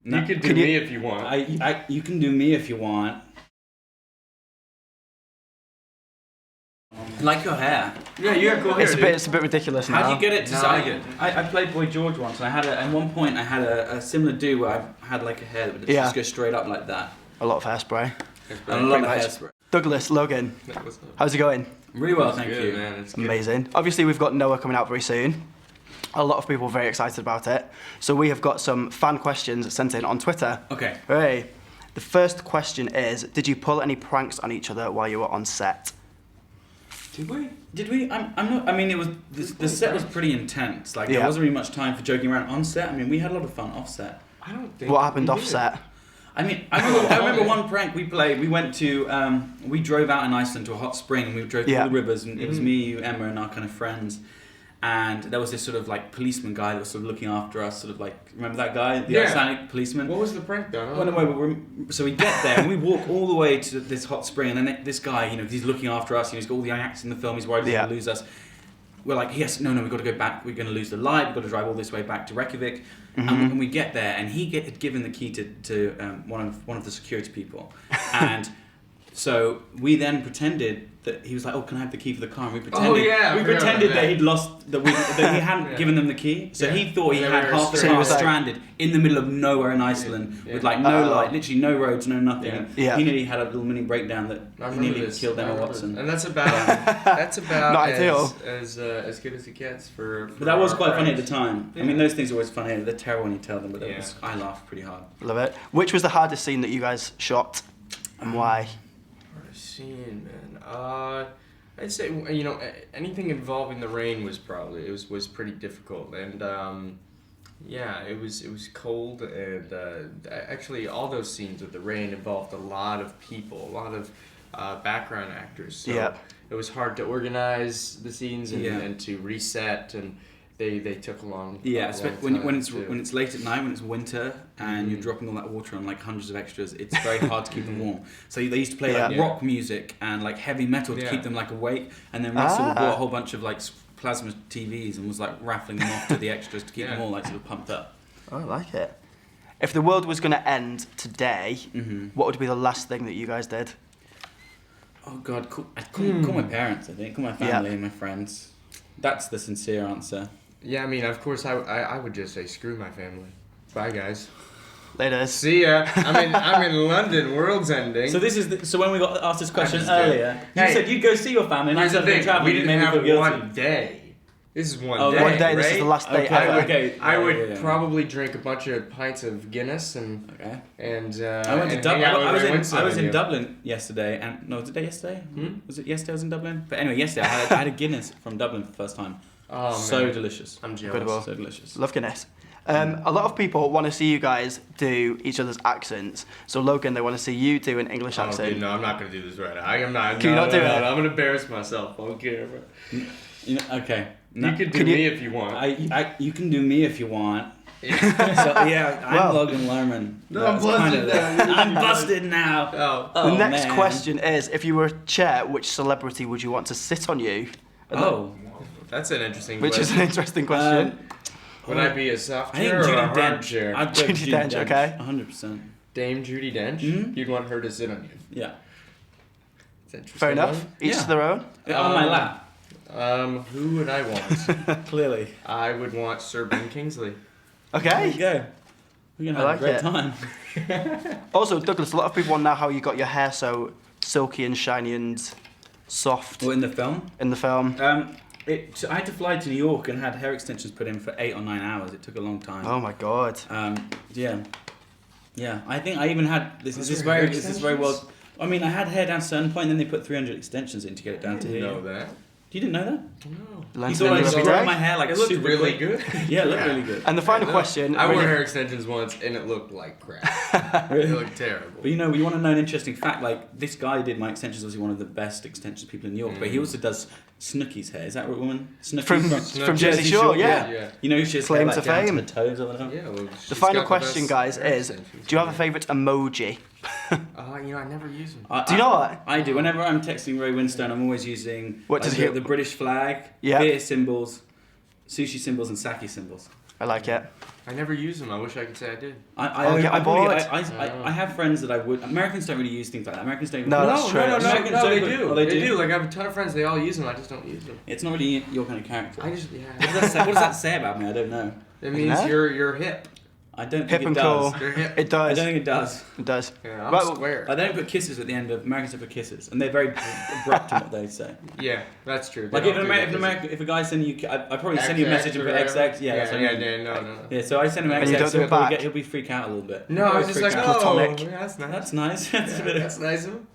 You can do me if you want. You can do me if you want. I like your hair. Yeah, you got cool hair. It's a bit ridiculous now. How do you get it to No, I played Boy George once, and at one point I had a similar do where I had like a hair that would just go straight up like that. A lot of hairspray. And a lot of hairspray. Douglas, Logan, how's it going? Really well, thank you. Man, it's amazing. Good. Obviously, we've got Noah coming out very soon. A lot of people are very excited about it. So we have got some fan questions sent in on Twitter. Okay. Hey, the first question is, did you pull any pranks on each other while you were on set? Did we? I'm not. I mean, it was the set was pretty intense. Like there wasn't really much time for joking around on set. I mean, we had a lot of fun off set. I don't think. What happened off set? I mean, I remember one prank we played. We went to, we drove out in Iceland to a hot spring, and we drove through the rivers, and it was me, you, Emma, and our kind of friends. And there was this sort of like policeman guy that was sort of looking after us, sort of like, remember that guy, the Icelandic policeman? What was the prank though? So we get there and we walk all the way to this hot spring, and then this guy, you know, he's looking after us, and he's got all the acts in the film, he's worried he's going to lose us. We're like, yes, no, we've got to go back, we're going to lose the light, we've got to drive all this way back to Reykjavik. And we get there, and he had given the key to one of the security people. And so we then pretended that he was like, oh, can I have the key for the car? And we pretended that he'd lost, that he hadn't given them the key. So he thought he had half the car stranded in the middle of nowhere in Iceland with like no light, literally no roads, no nothing. He nearly had a little mini breakdown that he nearly killed Emma Watson. And that's about not ideal. As good as it gets for But that was quite funny at the time. I mean, those things are always funny. They're terrible when you tell them, but I laughed pretty hard. Love it. Which was the hardest scene that you guys shot, and why? Scene, man. I'd say, you know, anything involving the rain was pretty difficult, and it was cold, and actually all those scenes with the rain involved a lot of people, a lot of background actors. So it was hard to organize the scenes and to reset, and they took a long when it's late at night, when it's winter, and you're dropping all that water on like hundreds of extras, it's very hard to keep them warm. So they used to play like rock music and like heavy metal to keep them like awake, and then we sort of bought a whole bunch of like plasma TVs and was like raffling them off to the extras to keep them all like sort of pumped up. I like it. If the world was going to end today, what would be the last thing that you guys did? Oh God, call my parents. I think call my family and my friends. That's the sincere answer. Yeah, I mean, of course, I would just say screw my family. Bye, guys. Later. See ya. I'm in London. World's ending. So this is so when we got asked this question earlier, you said you'd go see your family, and I said we didn't have one day. This is one day. 1 day. Right? This is the last day. I would probably drink a bunch of pints of Guinness and I went to Dublin. I was in Dublin yesterday, and no, was it yesterday? Was it yesterday I was in Dublin? But anyway, yesterday I had a Guinness from Dublin for the first time. Oh, so delicious. I'm jealous. Incredible. So delicious. Love Guinness. A lot of people want to see you guys do each other's accents. So Logan, they want to see you do an English accent. Dude, no, I'm not going to do this right now. I'm not. Can you not do it? I'm going to embarrass myself. I don't care. Okay. You can do me if you want. You can do me if you want. I'm Logan Lerman. No, I'm busted now. I'm busted now. The next question is, if you were a chair, which celebrity would you want to sit on you? That's an interesting question. Which is an interesting question. Would I be a soft chair or a hard chair? Judi Dench, okay. 100%. Dame Judi Dench? You'd want her to sit on you? Yeah. That's interesting. Fair enough. Each to their own. On my lap. Who would I want? Clearly. I would want Sir Ben Kingsley. Okay. There you go. We're going to have a great time. Also, Douglas, a lot of people want to know how you got your hair so silky and shiny and soft. Well, in the film? In the film. I had to fly to New York and had hair extensions put in for 8 or 9 hours. It took a long time. Oh my God. Yeah. I think I even had this is very well. I mean, I had hair down to a certain point, and then they put 300 extensions in to get it down to here. You know that? You didn't know that? No. You thought I just growing my hair like it looked super really quick. good. Yeah, it looked really good. And the final question. I wore hair extensions once, and it looked like crap. It looked terrible. But you want to know an interesting fact? Like, this guy did my extensions, was one of the best extensions people in New York, but he also does Snooki's hair. Is that right, woman? Snooki from Jersey Shore, yeah. You know, she has Claim hair to like down fame. to the toes or whatever. Yeah, well, the final question, guys, is: do you have a favourite emoji? I never use them. Do you know what? I do. Whenever I'm texting Ray Winstone, I'm always using the British flag, beer symbols, sushi symbols, and sake symbols. I like it. I never use them. I wish I could say I did. I have friends that I would. Americans don't really use things like that. Americans don't. No, that's true. Americans No, they don't, do. but- They do. Like I have a ton of friends. They all use them. I just don't use them. It's not really your kind of character. I just What does that say about me? I don't know. It means Yeah. you're hip. I don't Hip think it and does. cool. You're hip. It I does. don't think it does. It does. Yeah, I'm Well, square. I don't put kisses at the end of Americans don't put kisses, and they're very abrupt in what they say. Yeah, that's true. Like They if don't do that 'cause if a guy sending you, I probably send you a message and put XX. Yeah, that's what I mean. no. Yeah, so I send him And you XX, don't so do it back? he'll be freak out a little bit. No, I was just like, freaks oh, out. Platonic. yeah, that's nice. That's nice. That's a bit of- That's nice of him.